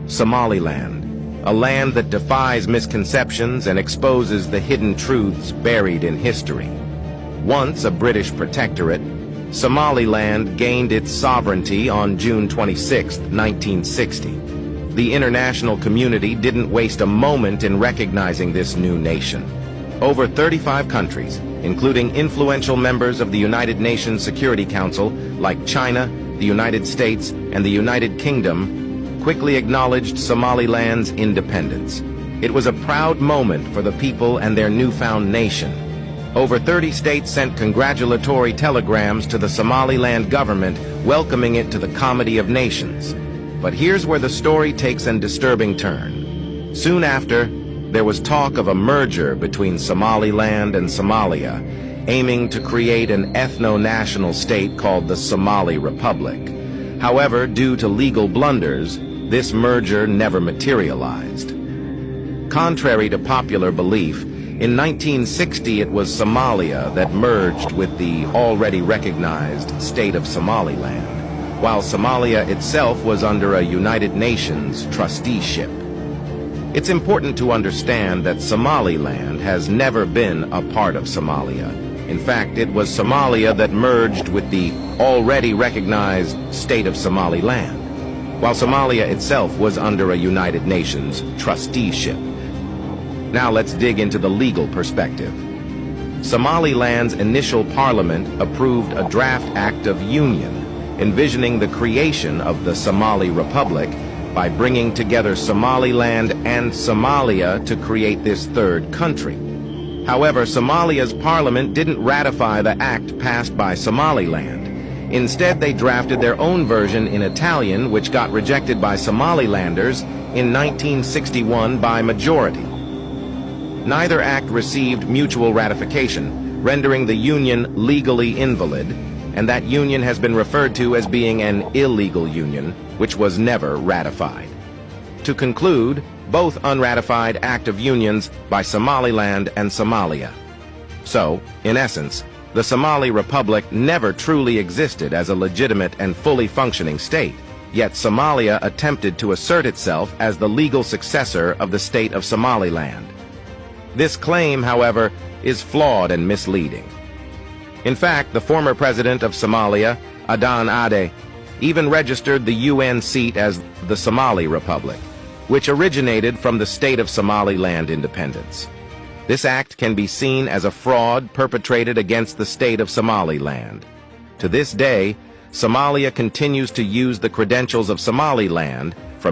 Somaliland, a land that defies misconceptions and exposes the hidden truths buried in history. Once a British protectorate, Somaliland gained its sovereignty on June 26, 1960. The international community didn't waste a moment in recognizing this new nation. Over 35 countries, including influential members of the United Nations Security Council like China, the United States, and the United Kingdom, quickly acknowledged Somaliland's independence. It was a proud moment for the people and their newfound nation. Over 30 states sent congratulatory telegrams to the Somaliland government welcoming it to the Comity of Nations. But here's where the story takes a disturbing turn. Soon after, there was talk of a merger between Somaliland and Somalia, aiming to create an ethno-national state called the Somali Republic. However, due to legal blunders, this merger never materialized. Contrary to popular belief, in 1960 it was Somalia that merged with the already recognized state of Somaliland, while Somalia itself was under a United Nations trusteeship. It's important to understand that Somaliland has never been a part of Somalia. In fact, it was Somalia that merged with the already recognized state of Somaliland, while Somalia itself was under a United Nations trusteeship. Now let's dig into the legal perspective. Somaliland's initial parliament approved a draft act of union, envisioning the creation of the Somali Republic by bringing together Somaliland and Somalia to create this third country. However, Somalia's parliament didn't ratify the act passed by Somaliland. Instead, they drafted their own version in Italian, which got rejected by Somalilanders in 1961 by majority. Neither act received mutual ratification, rendering the union legally invalid, and that union has been referred to as being an illegal union, which was never ratified. To conclude, both unratified act of unions by Somaliland and Somalia. So, in essence, the Somali Republic never truly existed as a legitimate and fully functioning state, yet Somalia attempted to assert itself as the legal successor of the state of Somaliland. This claim, however, is flawed and misleading. In fact, the former president of Somalia, Adan Ade, even registered the UN seat as the Somali Republic, which originated from the state of Somaliland independence. This act can be seen as a fraud perpetrated against the state of Somaliland. To this day, Somalia continues to use the credentials of Somaliland